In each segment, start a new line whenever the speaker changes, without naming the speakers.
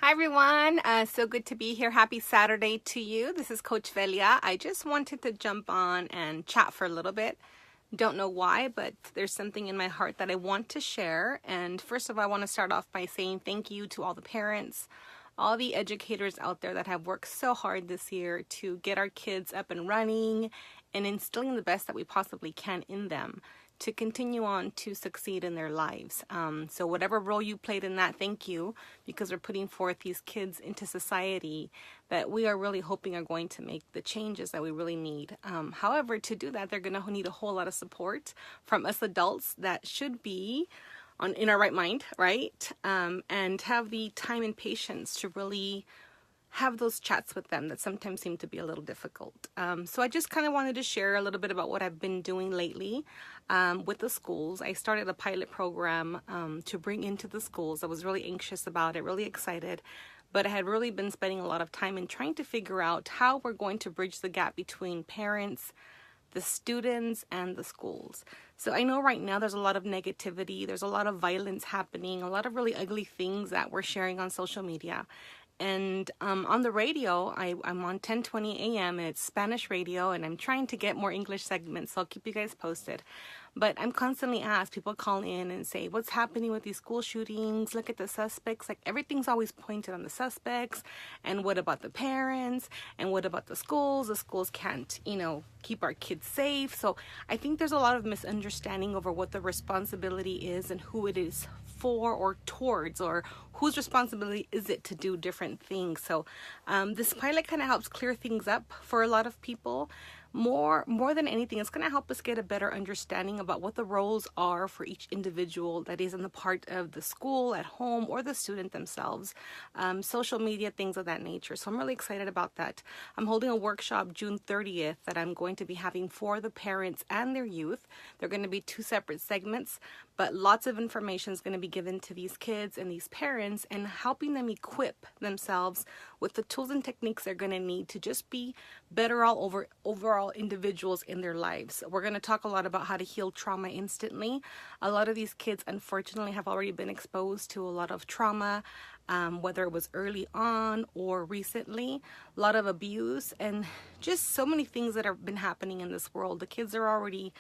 Hi everyone, so good to be here. Happy Saturday to you. This is Coach Velia. I just wanted to jump on and chat for a little bit. Don't know why, but there's something in my heart that I want to share. And first of all, I want to start off by saying thank you to all the parents, all the educators out there that have worked so hard this year to get our kids up and running and instilling the best that we possibly can in them to continue on to succeed in their lives. So whatever role you played in that, thank you, because we're putting forth these kids into society that we are really hoping are going to make the changes that we really need. However, to do that, they're going to need a whole lot of support from us adults that should be in our right mind, right? And have the time and patience to really have those chats with them that sometimes seem to be a little difficult. So I just kind of wanted to share a little bit about what I've been doing lately with the schools. I started a pilot program to bring into the schools. I was really anxious about it, really excited, but I had really been spending a lot of time in trying to figure out how we're going to bridge the gap between parents, the students, and the schools. So I know right now there's a lot of negativity, there's a lot of violence happening, a lot of really ugly things that we're sharing on social media. And on the radio, I'm on 1020 a.m. and it's Spanish radio, and I'm trying to get more English segments, so I'll keep you guys posted. But I'm constantly asked, people call in and say, what's happening with these school shootings? Look at the suspects. Like, everything's always pointed on the suspects. And what about the parents? And what about the schools? The schools can't, keep our kids safe. So I think there's a lot of misunderstanding over what the responsibility is and who it is for or towards, or whose responsibility is it to do different things. So this pilot kind of helps clear things up for a lot of people. More than anything, it's going to help us get a better understanding about what the roles are for each individual that is in the part of the school, at home, or the student themselves, social media, things of that nature. So I'm really excited about that. I'm holding a workshop June 30th that I'm going to be having for the parents and their youth. They're going to be two separate segments, but lots of information is going to be given to these kids and these parents and helping them equip themselves with the tools and techniques they're going to need to just be better overall individuals in their lives. We're going to talk a lot about how to heal trauma instantly. A lot of these kids, unfortunately, have already been exposed to a lot of trauma, whether it was early on or recently, a lot of abuse, and just so many things that have been happening in this world. The kids are already,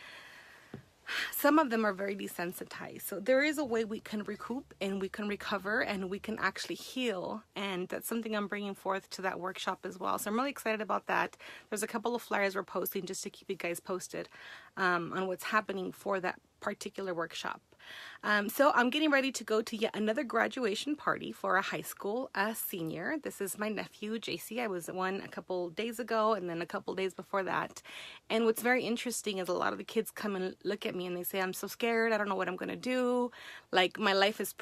some of them are very desensitized. So there is a way we can recoup and we can recover and we can actually heal. And that's something I'm bringing forth to that workshop as well. So I'm really excited about that. There's a couple of flyers we're posting just to keep you guys posted on what's happening for that particular workshop. So I'm getting ready to go to yet another graduation party for a high school senior. This is my nephew, JC. I was at one a couple days ago and then a couple days before that. And what's very interesting is a lot of the kids come and look at me and they say, I'm so scared. I don't know what I'm going to do. Like, my life is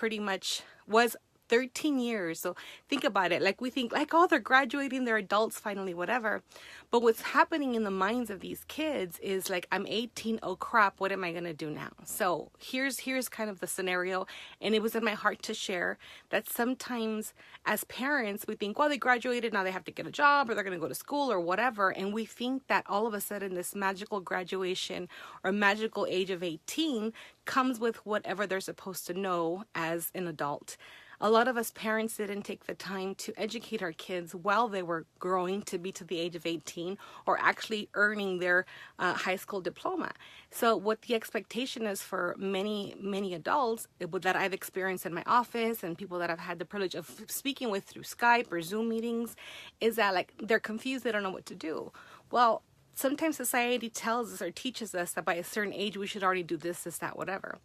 was 13 years. So think about it. Like, we think like, oh, they're graduating, they're adults finally, whatever. But what's happening in the minds of these kids is like, I'm 18. Oh crap. What am I going to do now? So here's kind of the scenario. And it was in my heart to share that sometimes as parents, we think, well, they graduated, now they have to get a job or they're going to go to school or whatever. And we think that all of a sudden this magical graduation or magical age of 18 comes with whatever they're supposed to know as an adult. A lot of us parents didn't take the time to educate our kids while they were growing to be to the age of 18 or actually earning their high school diploma. So what the expectation is for many adults that I've experienced in my office and people that I've had the privilege of speaking with through Skype or Zoom meetings is that, like, they're confused, they don't know what to do. Well, sometimes society tells us or teaches us that by a certain age we should already do this, that, whatever.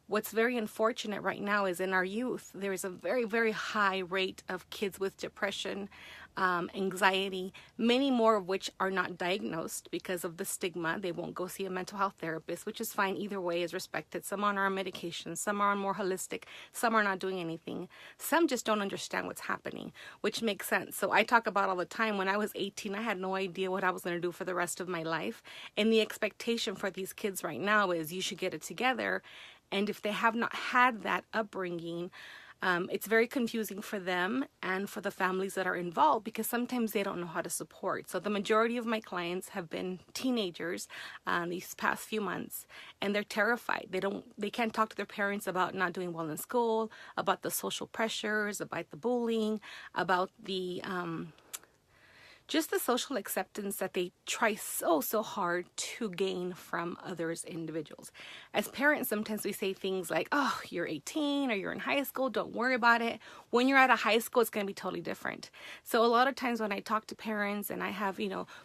What's very unfortunate right now is in our youth, there is a very, very high rate of kids with depression, anxiety, many more of which are not diagnosed because of the stigma. They won't go see a mental health therapist, which is fine. Either way is respected. Some are on medication, some are on more holistic, some are not doing anything. Some just don't understand what's happening, which makes sense. So I talk about all the time, when I was 18, I had no idea what I was going to do for the rest of my life. And the expectation for these kids right now is you should get it together. And if they have not had that upbringing, It's very confusing for them and for the families that are involved because sometimes they don't know how to support. So the majority of my clients have been teenagers these past few months, and they're terrified. They can't talk to their parents about not doing well in school, about the social pressures, about the bullying, about the just the social acceptance that they try so hard to gain from others individuals. As parents, sometimes we say things like, oh, you're 18 or you're in high school, don't worry about it. When you're out of high school, it's going to be totally different. So a lot of times when I talk to parents and I have,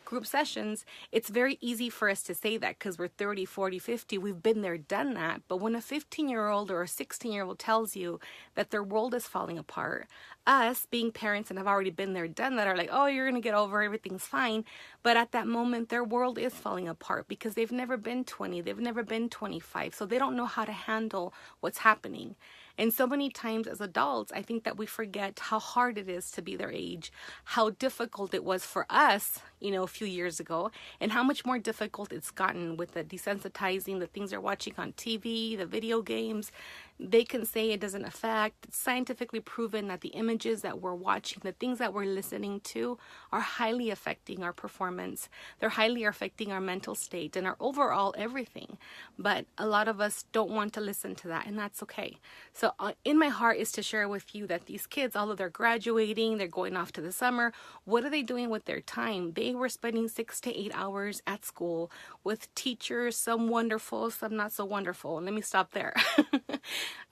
group sessions, it's very easy for us to say that because we're 30, 40, 50, we've been there, done that. But when a 15-year-old or a 16-year-old tells you that their world is falling apart, us being parents and have already been there, done that, are like, oh, you're going to get over, everything's fine. But at that moment, their world is falling apart because they've never been 20, they've never been 25. So they don't know how to handle what's happening. And so many times as adults, I think that we forget how hard it is to be their age, how difficult it was for us, a few years ago, and how much more difficult it's gotten with the desensitizing, the things they're watching on TV, the video games. They can say it doesn't affect. It's scientifically proven that the images that we're watching, the things that we're listening to, are highly affecting our performance. They're highly affecting our mental state and our overall everything. But a lot of us don't want to listen to that, and that's okay. So in my heart is to share with you that these kids, although they're graduating, they're going off to the summer, what are they doing with their time? They were spending 6 to 8 hours at school with teachers, some wonderful, some not so wonderful. And let me stop there.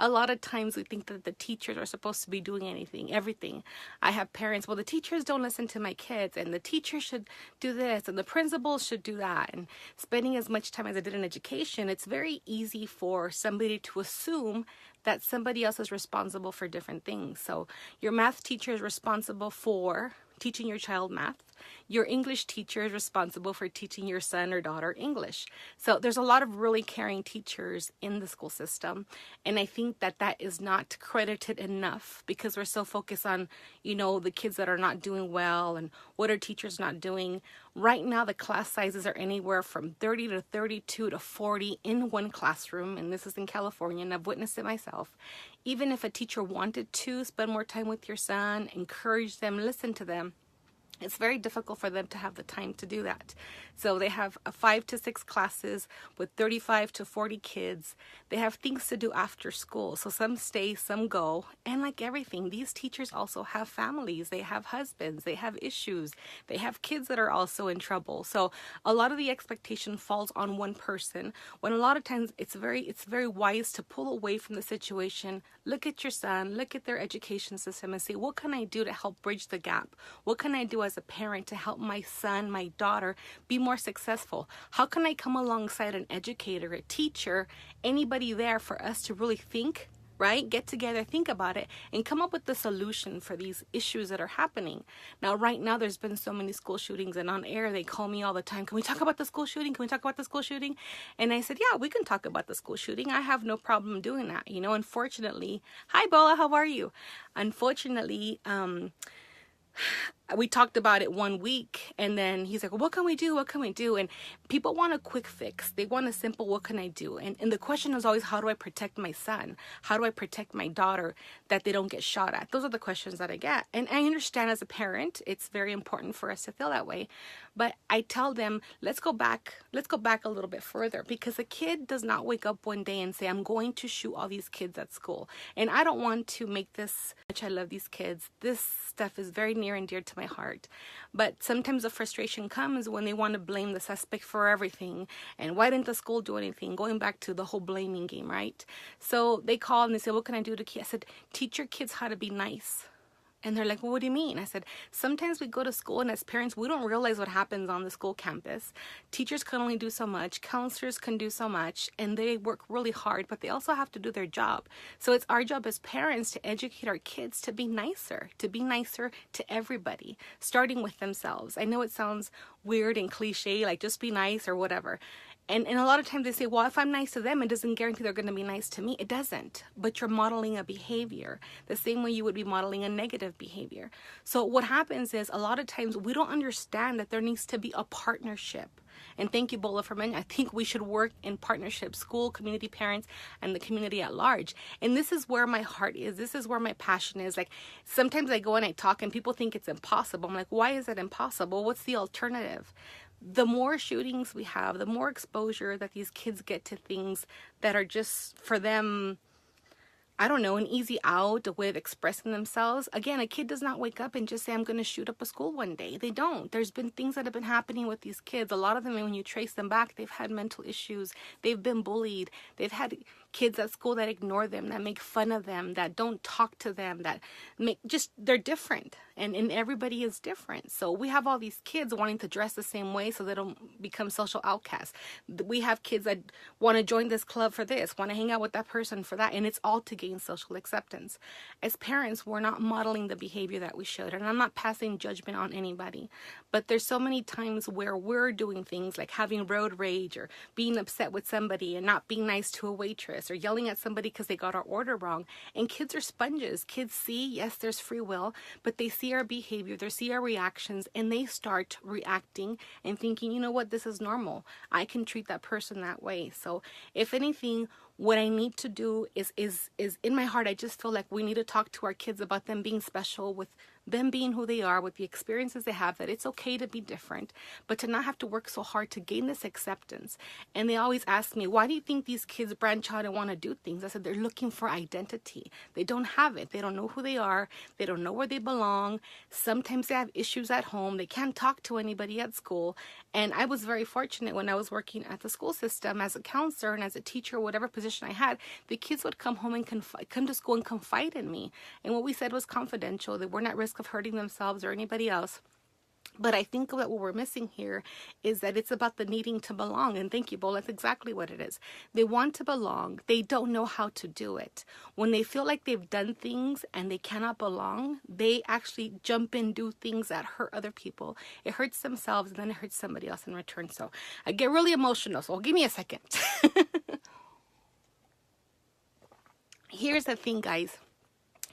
A lot of times we think that the teachers are supposed to be doing everything. I have parents, well, the teachers don't listen to my kids, and the teachers should do this, and the principals should do that. And spending as much time as I did in education, it's very easy for somebody to assume that somebody else is responsible for different things. So your math teacher is responsible for teaching your child math. Your English teacher is responsible for teaching your son or daughter English. So there's a lot of really caring teachers in the school system. And I think that that is not credited enough because we're so focused on, the kids that are not doing well and what are teachers not doing. Right now, the class sizes are anywhere from 30 to 32 to 40 in one classroom. And this is in California, and I've witnessed it myself. Even if a teacher wanted to spend more time with your son, encourage them, listen to them, it's very difficult for them to have the time to do that. So they have 5 to 6 classes with 35 to 40 kids. They have things to do after school. So some stay, some go. And like everything, these teachers also have families. They have husbands. They have issues. They have kids that are also in trouble. So a lot of the expectation falls on one person, when a lot of times it's very wise to pull away from the situation. Look at your son, look at their education system and say, what can I do to help bridge the gap? What can I do as a parent to help my son, my daughter be more successful? How can I come alongside an educator, a teacher, anybody there for us to really think, right? Get together, think about it, and come up with the solution for these issues that are happening. Now, right now, there's been so many school shootings, and on air, they call me all the time. Can we talk about the school shooting? Can we talk about the school shooting? And I said, yeah, we can talk about the school shooting. I have no problem doing that. Unfortunately, hi, Bola, how are you? Unfortunately, we talked about it one week, and then he's like, well, what can we do? What can we do? And people want a quick fix. They want a simple, what can I do? And the question is always, how do I protect my son? How do I protect my daughter that they don't get shot at? Those are the questions that I get. And I understand as a parent, it's very important for us to feel that way. But I tell them, let's go back a little bit further, because a kid does not wake up one day and say, I'm going to shoot all these kids at school. And I don't want to make this, much I love these kids. This stuff is very near and dear to my heart. But sometimes the frustration comes when they want to blame the suspect for everything. And why didn't the school do anything? Going back to the whole blaming game, right? So they call and they say, what can I do to kids? I said, teach your kids how to be nice. And they're like, well, what do you mean? I said, sometimes we go to school and as parents, we don't realize what happens on the school campus. Teachers can only do so much. Counselors can do so much. And they work really hard, but they also have to do their job. So it's our job as parents to educate our kids to be nicer to everybody, starting with themselves. I know it sounds weird and cliche, like just be nice or whatever. And a lot of times they say, well, if I'm nice to them, it doesn't guarantee they're going to be nice to me. It doesn't. But you're modeling a behavior the same way you would be modeling a negative behavior. So what happens is a lot of times we don't understand that there needs to be a partnership. And thank you, Bola, for mentioning. I think we should work in partnership, school, community, parents, and the community at large. And this is where my heart is. This is where my passion is. Like, sometimes I go and I talk and people think it's impossible. I'm like, why is it impossible? What's the alternative? The more shootings we have, the more exposure that these kids get to things that are just for them, I don't know, an easy out, a way of expressing themselves. Again, a kid does not wake up and just say, I'm going to shoot up a school one day. They don't. There's been things that have been happening with these kids. A lot of them, when you trace them back, they've had mental issues. They've been bullied. They've had kids at school that ignore them, that make fun of them, that don't talk to them, that make they're different. And everybody is different. So we have all these kids wanting to dress the same way so they don't become social outcasts. We have kids that want to join this club for this, want to hang out with that person for that, and it's all to gain social acceptance. As parents, we're not modeling the behavior that we should, and I'm not passing judgment on anybody, but there's so many times where we're doing things like having road rage or being upset with somebody and not being nice to a waitress or yelling at somebody because they got our order wrong. And kids are sponges. Kids see, yes, there's free will, but they see our behavior, they see our reactions, and they start reacting and thinking, you know what, this is normal. I can treat that person that way. So if anything, what I need to do is in my heart, I just feel like we need to talk to our kids about them being special, with them being who they are, with the experiences they have, that it's okay to be different, but to not have to work so hard to gain this acceptance. And they always ask me, why do you think these kids branch out and want to do things? I said, they're looking for identity. They don't have it. They don't know who they are. They don't know where they belong. Sometimes they have issues at home. They can't talk to anybody at school. And I was very fortunate when I was working at the school system as a counselor and as a teacher, whatever position I had, the kids would come home and come to school and confide in me. And what we said was confidential. They weren't at risk of hurting themselves or anybody else. But I think that what we're missing here is that it's about the needing to belong. And thank you, Bo. That's exactly what it is. They want to belong. They don't know how to do it. When they feel like they've done things and they cannot belong, they actually jump in, do things that hurt other people. It hurts themselves, and then it hurts somebody else in return. So I get really emotional. So give me a second. Here's the thing, guys.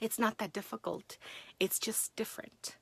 It's not that difficult. It's just different.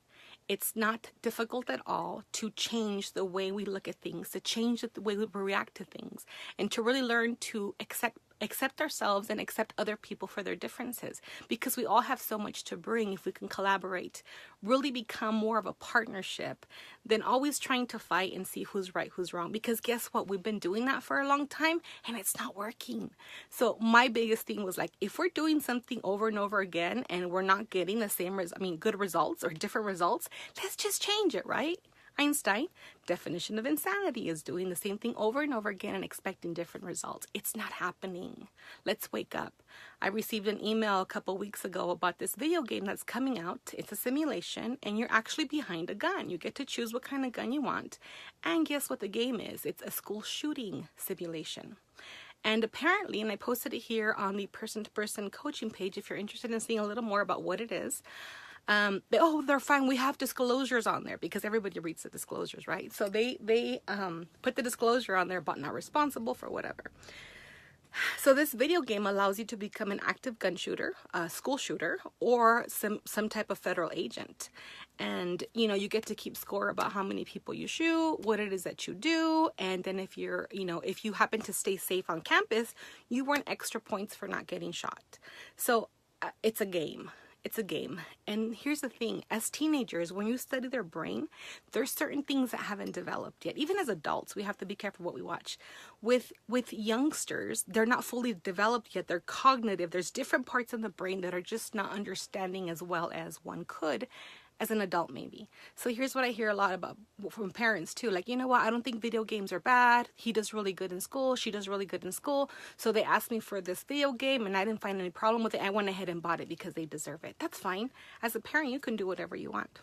It's not difficult at all to change the way we look at things, to change the way we react to things, and to really learn to accept ourselves and accept other people for their differences, because we all have so much to bring if we can collaborate, really become more of a partnership than always trying to fight and see who's right, who's wrong. Because guess what? We've been doing that for a long time and it's not working. So my biggest thing was like, if we're doing something over and over again and we're not getting the same, good results or different results, let's just change it, right? Einstein, definition of insanity is doing the same thing over and over again and expecting different results. It's not happening. Let's wake up. I received an email a couple weeks ago about this video game that's coming out. It's a simulation, and you're actually behind a gun. You get to choose what kind of gun you want. And guess what the game is? It's a school shooting simulation. And apparently, and I posted it here on the person-to-person coaching page if you're interested in seeing a little more about what it is. They're fine. We have disclosures on there because everybody reads the disclosures, right? So they put the disclosure on there about not responsible for whatever. So this video game allows you to become an active gun shooter, a school shooter, or some type of federal agent. And, you get to keep score about how many people you shoot, what it is that you do. And then if you happen to stay safe on campus, you earn extra points for not getting shot. So it's a game. It's a game. And here's the thing. As teenagers, when you study their brain, there's certain things that haven't developed yet. Even as adults, we have to be careful what we watch. With youngsters, they're not fully developed yet. They're cognitive. There's different parts of the brain that are just not understanding as well as one could as an adult maybe. So here's what I hear a lot about from parents too. Like, you know what? I don't think video games are bad. He does really good in school. She does really good in school. So they asked me for this video game and I didn't find any problem with it. I went ahead and bought it because they deserve it. That's fine. As a parent, you can do whatever you want.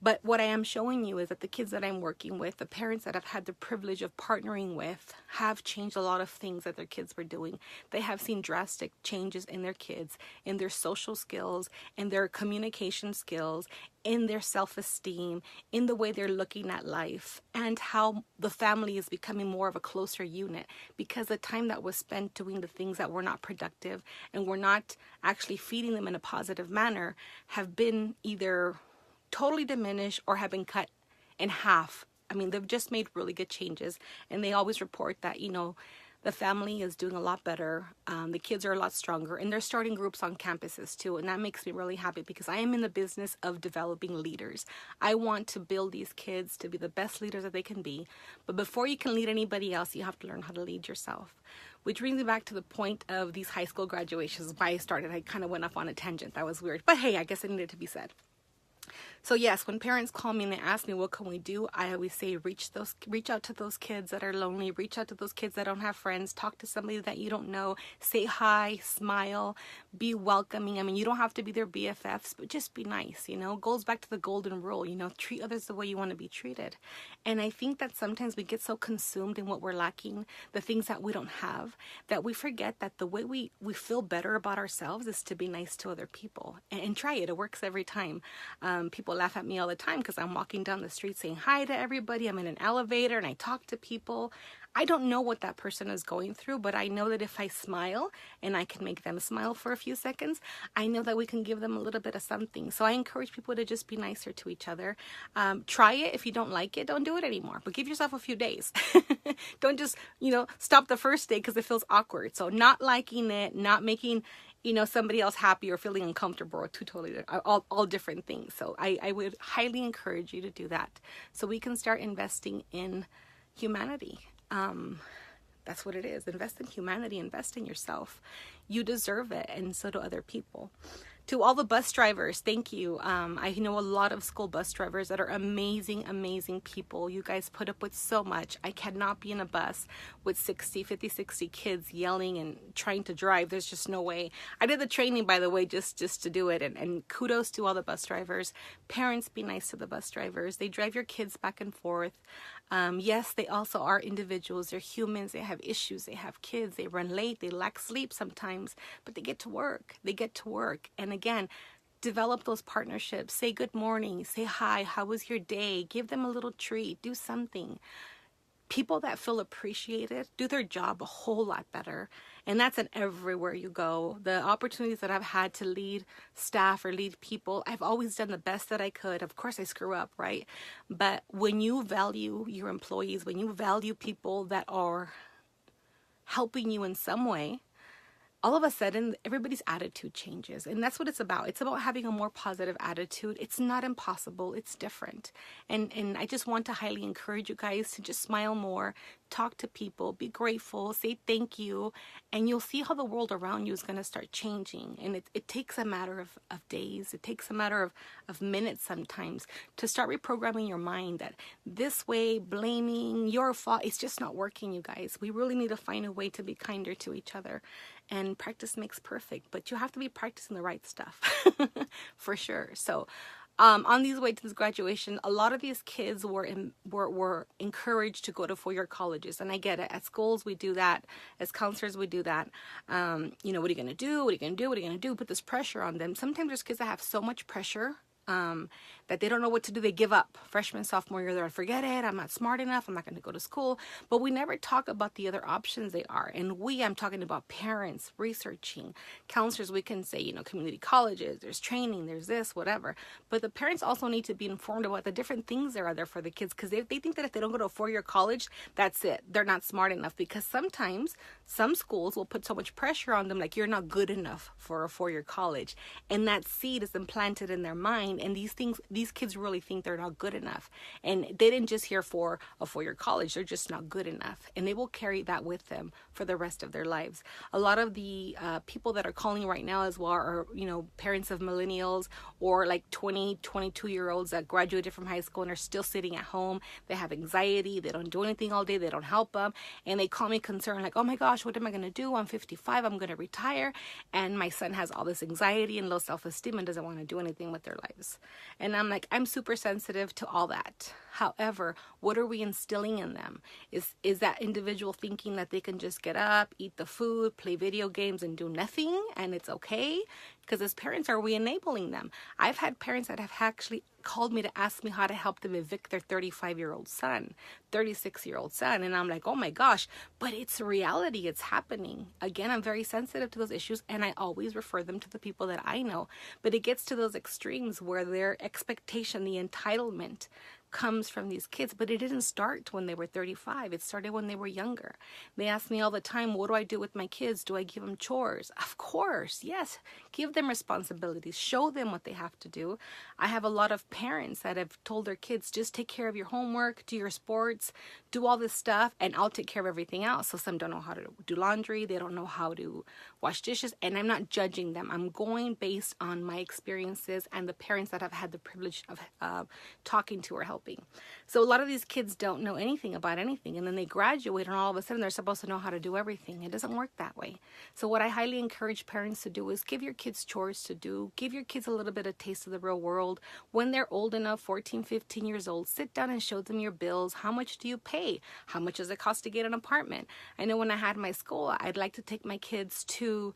But what I am showing you is that the kids that I'm working with, the parents that I've had the privilege of partnering with, have changed a lot of things that their kids were doing. They have seen drastic changes in their kids, in their social skills, in their communication skills, in their self-esteem, in the way they're looking at life, and how the family is becoming more of a closer unit, because the time that was spent doing the things that were not productive and were not actually feeding them in a positive manner have been either totally diminished or have been cut in half. I mean, they've just made really good changes, and they always report that, the family is doing a lot better. The kids are a lot stronger, and they're starting groups on campuses too. And that makes me really happy, because I am in the business of developing leaders. I want to build these kids to be the best leaders that they can be. But before you can lead anybody else, you have to learn how to lead yourself. Which brings me back to the point of these high school graduations. Why I started, I kind of went off on a tangent. That was weird. But hey, I guess it needed to be said. So yes, when parents call me and they ask me what can we do, I always say reach out to those kids that are lonely, reach out to those kids that don't have friends, talk to somebody that you don't know, say hi, smile, be welcoming. I mean, you don't have to be their BFFs, but just be nice, Goes back to the golden rule, treat others the way you want to be treated. And I think that sometimes we get so consumed in what we're lacking, the things that we don't have, that we forget that the way we feel better about ourselves is to be nice to other people. And try it. It works every time. People laugh at me all the time because I'm walking down the street saying hi to everybody. I'm in an elevator and I talk to people. I don't know what that person is going through, but I know that if I smile and I can make them smile for a few seconds, I know that we can give them a little bit of something. So I encourage people to just be nicer to each other. Try it. If you don't like it, don't do it anymore, but give yourself a few days. Don't just, stop the first day because it feels awkward. So not liking it, not making somebody else happy or feeling uncomfortable or all different things. So I would highly encourage you to do that so we can start investing in humanity. That's what it is. Invest in humanity, invest in yourself. You deserve it, and so do other people. To all the bus drivers, thank you. I know a lot of school bus drivers that are amazing, amazing people. You guys put up with so much. I cannot be in a bus with 50, 60 kids yelling and trying to drive. There's just no way. I did the training, by the way, just to do it. And kudos to all the bus drivers. Parents, be nice to the bus drivers. They drive your kids back and forth. Yes, they also are individuals. They're humans. They have issues. They have kids. They run late. They lack sleep sometimes, but they get to work. And again, develop those partnerships. Say good morning. Say hi. How was your day? Give them a little treat. Do something. People that feel appreciated do their job a whole lot better. And that's in everywhere you go. The opportunities that I've had to lead staff or lead people, I've always done the best that I could. Of course, I screw up, right? But when you value your employees, when you value people that are helping you in some way, all of a sudden, everybody's attitude changes. And that's what it's about. It's about having a more positive attitude. It's not impossible. It's different. And I just want to highly encourage you guys to just smile more, talk to people, be grateful, say thank you, and you'll see how the world around you is going to start changing. And it takes a matter of days. It takes a matter of minutes sometimes to start reprogramming your mind that this way, blaming your fault, it's just not working, you guys. We really need to find a way to be kinder to each other. And practice makes perfect, but you have to be practicing the right stuff for sure. So on these way to this graduation, a lot of these kids were encouraged to go to four-year colleges. And I get it. At schools, we do that. As counselors, we do that. What are you going to do? What are you going to do? What are you going to do? Put this pressure on them. Sometimes there's kids that have so much pressure that they don't know what to do. They give up. Freshman, sophomore year, they're like, forget it. I'm not smart enough. I'm not going to go to school. But we never talk about the other options they are. And I'm talking about parents, researching, counselors. We can say, community colleges, there's training, there's this, whatever. But the parents also need to be informed about the different things that are there for the kids, because they think that if they don't go to a four-year college, that's it. They're not smart enough, because sometimes some schools will put so much pressure on them, like you're not good enough for a four-year college. And that seed is implanted in their mind. And these kids really think they're not good enough. And they didn't just hear for a four-year college. They're just not good enough. And they will carry that with them for the rest of their lives. A lot of the people that are calling right now as well are, parents of millennials or like 20, 22-year-olds that graduated from high school and are still sitting at home. They have anxiety. They don't do anything all day. They don't help them. And they call me concerned, like, oh my gosh, what am I going to do? I'm 55. I'm going to retire. And my son has all this anxiety and low self-esteem and doesn't want to do anything with their lives. shoes. And I'm like, I'm super sensitive to all that. However, what are we instilling in them? Is that individual thinking that they can just get up, eat the food, play video games, and do nothing, and it's okay? Because as parents, are we enabling them? I've had parents that have actually called me to ask me how to help them evict their 35-year-old son, 36-year-old son. And I'm like, oh my gosh, but it's reality. It's happening. Again, I'm very sensitive to those issues, and I always refer them to the people that I know. But it gets to those extremes where their expectation, the entitlement, comes from these kids, but it didn't start when they were 35. It started when they were younger. They ask me all the time, what do I do with my kids? Do I give them chores? Of course, yes. Give them responsibilities. Show them what they have to do. I have a lot of parents that have told their kids, just take care of your homework, do your sports, do all this stuff, and I'll take care of everything else. So some don't know how to do laundry. They don't know how to wash dishes, and I'm not judging them. I'm going based on my experiences and the parents that I've had the privilege of talking to or helping. So a lot of these kids don't know anything about anything, and then they graduate and all of a sudden they're supposed to know how to do everything. It doesn't work that way. So what I highly encourage parents to do is give your kids chores to do, give your kids a little bit of taste of the real world. When they're old enough, 14, 15 years old, sit down and show them your bills. How much do you pay? How much does it cost to get an apartment? I know when I had my school, I'd like to take my kids to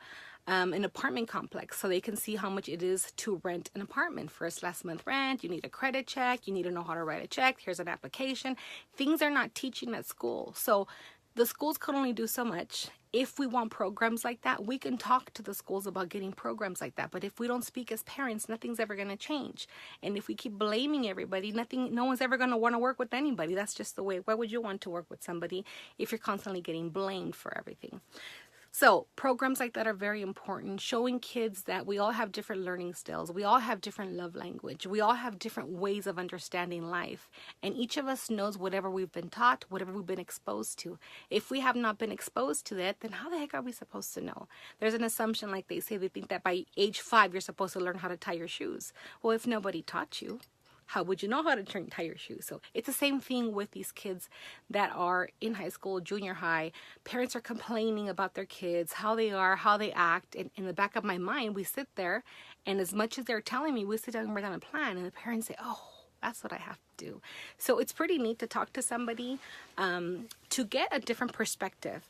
an apartment complex so they can see how much it is to rent an apartment. First, last month rent, you need a credit check, you need to know how to write a check, here's an application. Things are not teaching at school. So the schools can only do so much. If we want programs like that, we can talk to the schools about getting programs like that. But if we don't speak as parents, nothing's ever going to change. And if we keep blaming everybody, no one's ever going to want to work with anybody. That's just the way. Why would you want to work with somebody if you're constantly getting blamed for everything? So programs like that are very important, showing kids that we all have different learning styles. We all have different love language. We all have different ways of understanding life. And each of us knows whatever we've been taught, whatever we've been exposed to. If we have not been exposed to that, then how the heck are we supposed to know? There's an assumption, like they say, they think that by age 5, you're supposed to learn how to tie your shoes. Well, if nobody taught you, how would you know how to tie your shoes? So it's the same thing with these kids that are in high school, junior high. Parents are complaining about their kids, how they are, how they act. And in the back of my mind, we sit there, and as much as they're telling me, we sit down and write down a plan, and the parents say, oh, that's what I have to do. So it's pretty neat to talk to somebody to get a different perspective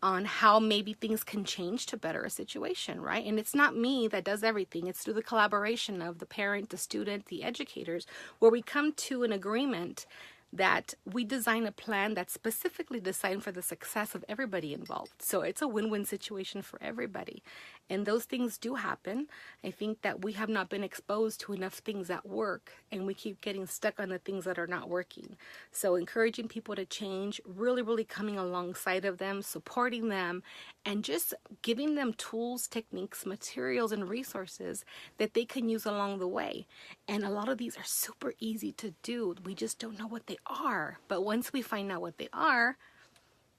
on how maybe things can change to better a situation, right? And it's not me that does everything. It's through the collaboration of the parent, the student, the educators, where we come to an agreement that we design a plan that's specifically designed for the success of everybody involved. So it's a win-win situation for everybody. And those things do happen. I think that we have not been exposed to enough things that work, and we keep getting stuck on the things that are not working. So encouraging people to change, really, really coming alongside of them, supporting them, and just giving them tools, techniques, materials, and resources that they can use along the way. And a lot of these are super easy to do. We just don't know what they are. But once we find out what they are,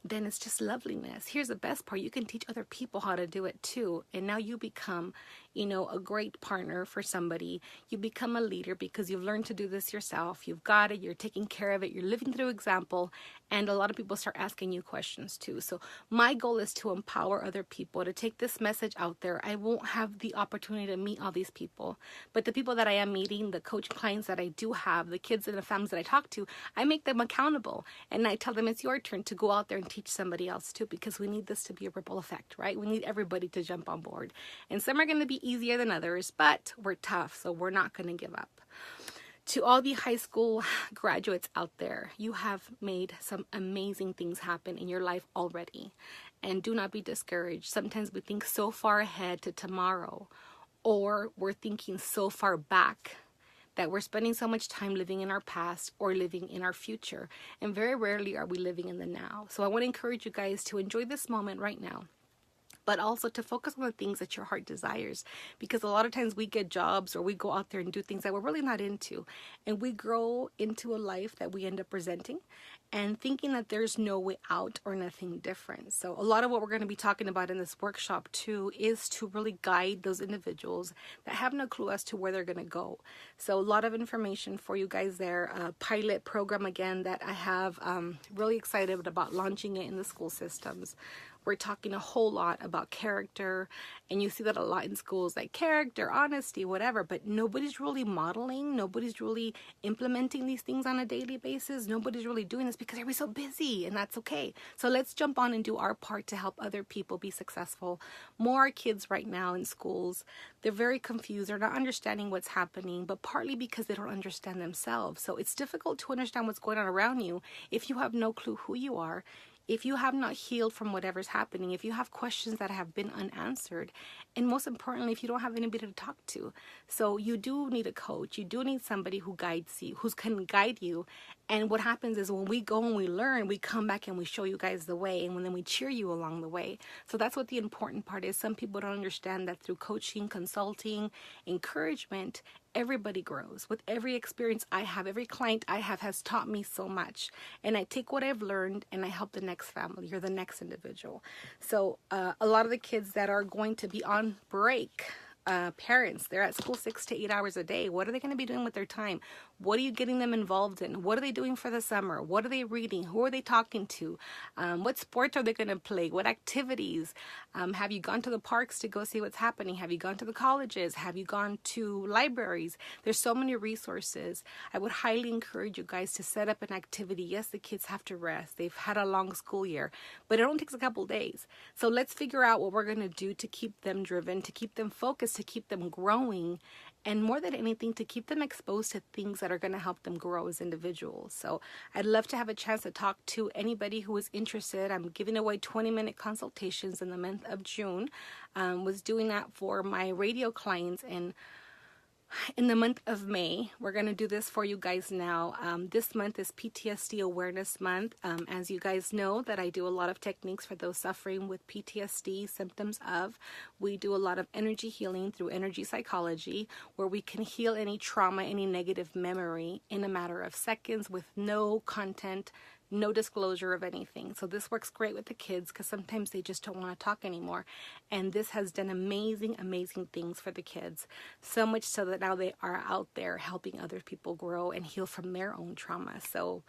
then it's just loveliness. Here's the best part. You can teach other people how to do it too. And now you become, a great partner for somebody. You become a leader because you've learned to do this yourself. You've got it. You're taking care of it. You're living through example. And a lot of people start asking you questions too. So my goal is to empower other people, to take this message out there. I won't have the opportunity to meet all these people, but the people that I am meeting, the coach clients that I do have, the kids and the families that I talk to, I make them accountable. And I tell them it's your turn to go out there and teach somebody else too, because we need this to be a ripple effect, right? We need everybody to jump on board. And some are going to be easier than others, but we're tough, so we're not going to give up. To all the high school graduates out there, you have made some amazing things happen in your life already. And do not be discouraged. Sometimes we think so far ahead to tomorrow, or we're thinking so far back that we're spending so much time living in our past or living in our future. And very rarely are we living in the now. So I want to encourage you guys to enjoy this moment right now, but also to focus on the things that your heart desires, because a lot of times we get jobs or we go out there and do things that we're really not into, and we grow into a life that we end up resenting and thinking that there's no way out or nothing different. So a lot of what we're going to be talking about in this workshop too is to really guide those individuals that have no clue as to where they're going to go. So a lot of information for you guys there. A pilot program again that I have, really excited about launching it in the school systems. we're talking a whole lot about character, and you see that a lot in schools, like character, honesty, whatever, but nobody's really modeling, nobody's really implementing these things on a daily basis, nobody's really doing this because everybody's so busy, and that's okay. So let's jump on and do our part to help other people be successful. More kids right now in schools, they're very confused, they're not understanding what's happening, but partly because they don't understand themselves. So it's difficult to understand what's going on around you if you have no clue who you are, if you have not healed from whatever's happening, if you have questions that have been unanswered, and most importantly, if you don't have anybody to talk to. So you do need a coach. You do need somebody who guides you, who can guide you. And what happens is when we go and we learn, we come back and we show you guys the way, and then we cheer you along the way. So that's what the important part is. Some people don't understand that through coaching, consulting, encouragement, everybody grows. With every experience I have, every client I have has taught me so much. And I take what I've learned and I help the next family or the next individual. So a lot of the kids that are going to be on break, parents, they're at school 6 to 8 hours a day. What are they going to be doing with their time? What are you getting them involved in? What are they doing for the summer? What are they reading? Who are they talking to? What sports are they going to play? What activities? Have you gone to the parks to go see what's happening? Have you gone to the colleges? Have you gone to libraries? There's so many resources. I would highly encourage you guys to set up an activity. Yes, the kids have to rest. They've had a long school year, but it only takes a couple days. So let's figure out what we're going to do to keep them driven, to keep them focused, to keep them growing, and more than anything, to keep them exposed to things that are going to help them grow as individuals. So I'd love to have a chance to talk to anybody who is interested. I'm giving away 20-minute consultations in the month of June. Was doing that for my radio clients, and in the month of May, we're going to do this for you guys now. This month is PTSD Awareness Month. As you guys know, that I do a lot of techniques for those suffering with PTSD, symptoms of. We do a lot of energy healing through energy psychology, where we can heal any trauma, any negative memory in a matter of seconds with no content, no disclosure of anything. So this works great with the kids because sometimes they just don't want to talk anymore. And this has done amazing, amazing things for the kids. So much so that now they are out there helping other people grow and heal from their own trauma. So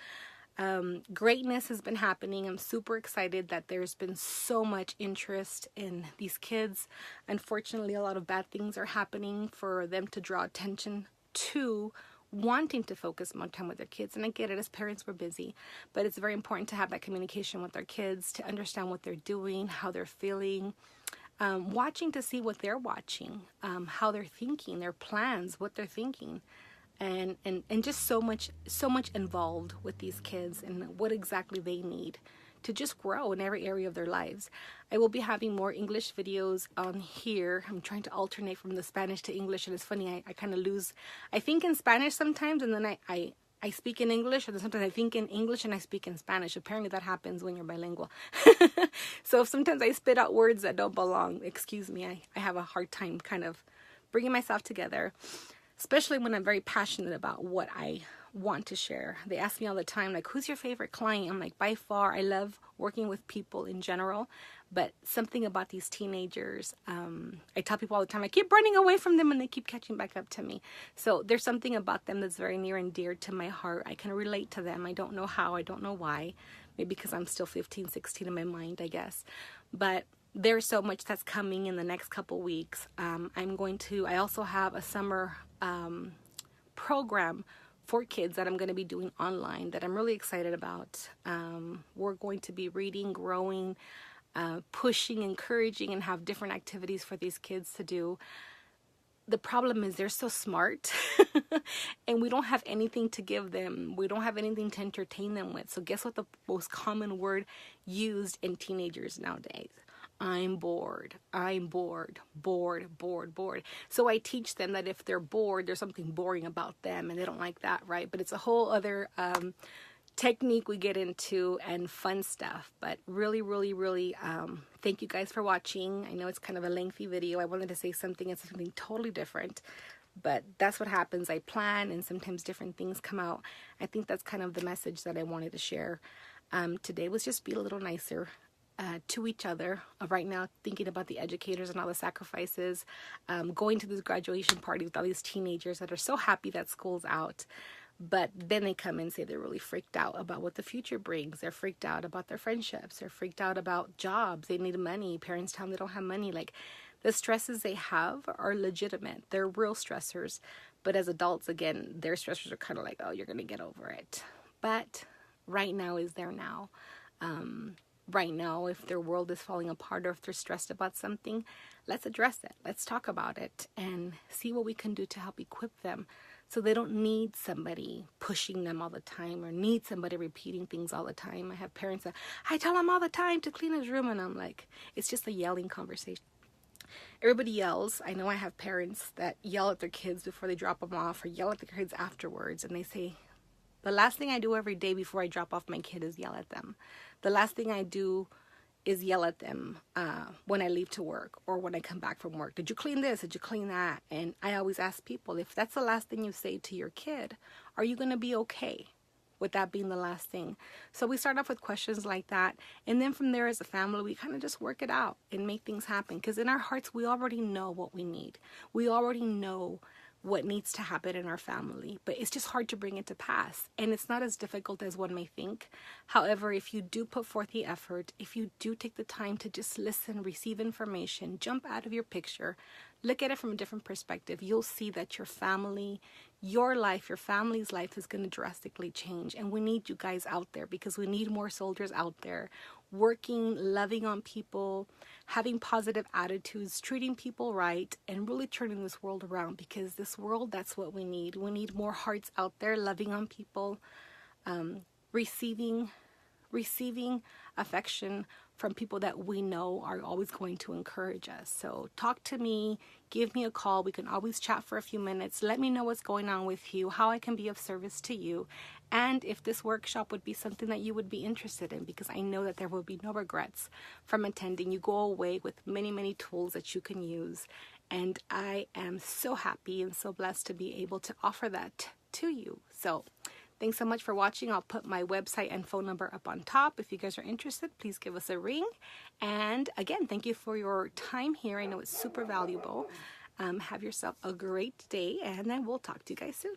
greatness has been happening. I'm super excited that there's been so much interest in these kids. Unfortunately, a lot of bad things are happening for them to draw attention to wanting to focus more time with their kids. And I get it, as parents we're busy, but it's very important to have that communication with our kids, to understand what they're doing, how they're feeling, watching to see what they're watching, how they're thinking, their plans, what they're thinking, and just so much involved with these kids and what exactly they need to just grow in every area of their lives. I will be having more English videos on here. I'm trying to alternate from the Spanish to English, and it's funny, I kind of lose. I think in Spanish sometimes, and then I speak in English, and then sometimes I think in English and I speak in Spanish. Apparently that happens when you're bilingual. So if sometimes I spit out words that don't belong, excuse me, I have a hard time kind of bringing myself together, especially when I'm very passionate about what I want to share. They ask me all the time, like, who's your favorite client? I'm like, by far, I love working with people in general, but something about these teenagers, I tell people all the time, I keep running away from them and they keep catching back up to me. So there's something about them that's very near and dear to my heart. I can relate to them. I don't know how, I don't know why. Maybe because I'm still 15, 16 in my mind, I guess. But there's so much that's coming in the next couple weeks. I also have a summer program for kids that I'm going to be doing online that I'm really excited about. We're going to be reading, growing, pushing, encouraging, and have different activities for these kids to do. The problem is they're so smart and we don't have anything to give them. We don't have anything to entertain them with. So guess what the most common word used in teenagers nowadays? I'm bored. I'm bored. Bored. So I teach them that if they're bored, there's something boring about them and they don't like that, right? But it's a whole other technique we get into and fun stuff. But really, thank you guys for watching. I know it's kind of a lengthy video. I wanted to say something totally different. But that's what happens. I plan and sometimes different things come out. I think that's kind of the message that I wanted to share. Today was just be a little nicer to each other. Right now, thinking about the educators and all the sacrifices, going to this graduation party with all these teenagers that are so happy that school's out. But then they come and say they're really freaked out about what the future brings. They're freaked out about their friendships. They're freaked out about jobs. They need money. Parents tell them they don't have money. Like, the stresses they have are legitimate. They're real stressors. But as adults, again, their stressors are kind of like, oh, you're going to get over it. But right now is their now. Right now, if their world is falling apart or if they're stressed about something, let's address it. Let's talk about it and see what we can do to help equip them so they don't need somebody pushing them all the time or need somebody repeating things all the time. I have parents that, I tell him all the time to clean his room, and I'm like, it's just a yelling conversation. Everybody yells. I know I have parents that yell at their kids before they drop them off or yell at their kids afterwards, and they say, the last thing I do every day before I drop off my kid is yell at them. The last thing I do is yell at them when I leave to work or when I come back from work. Did you clean this? Did you clean that? And I always ask people, if that's the last thing you say to your kid, are you going to be okay with that being the last thing? So we start off with questions like that. And then from there, as a family, we kind of just work it out and make things happen. Because in our hearts, we already know what we need. We already know what needs to happen in our family, but it's just hard to bring it to pass, and it's not as difficult as one may think. However, if you do put forth the effort, if you do take the time to just listen, receive information, jump out of your picture, look at it from a different perspective, you'll see that your family, your life, your family's life is going to drastically change. And we need you guys out there, because we need more soldiers out there working, loving on people, having positive attitudes, treating people right, and really turning this world around. Because this world, that's what we need. We need more hearts out there loving on people, receiving affection from people that we know are always going to encourage us. So talk to me, give me a call. We can always chat for a few minutes. Let me know what's going on with you, how I can be of service to you, and if this workshop would be something that you would be interested in, because I know that there will be no regrets from attending. You go away with many, many tools that you can use, and I am so happy and so blessed to be able to offer that to you. So thanks so much for watching. I'll put my website and phone number up on top. If you guys are interested, please give us a ring. And again, thank you for your time here. I know it's super valuable. Have yourself a great day, and I will talk to you guys soon.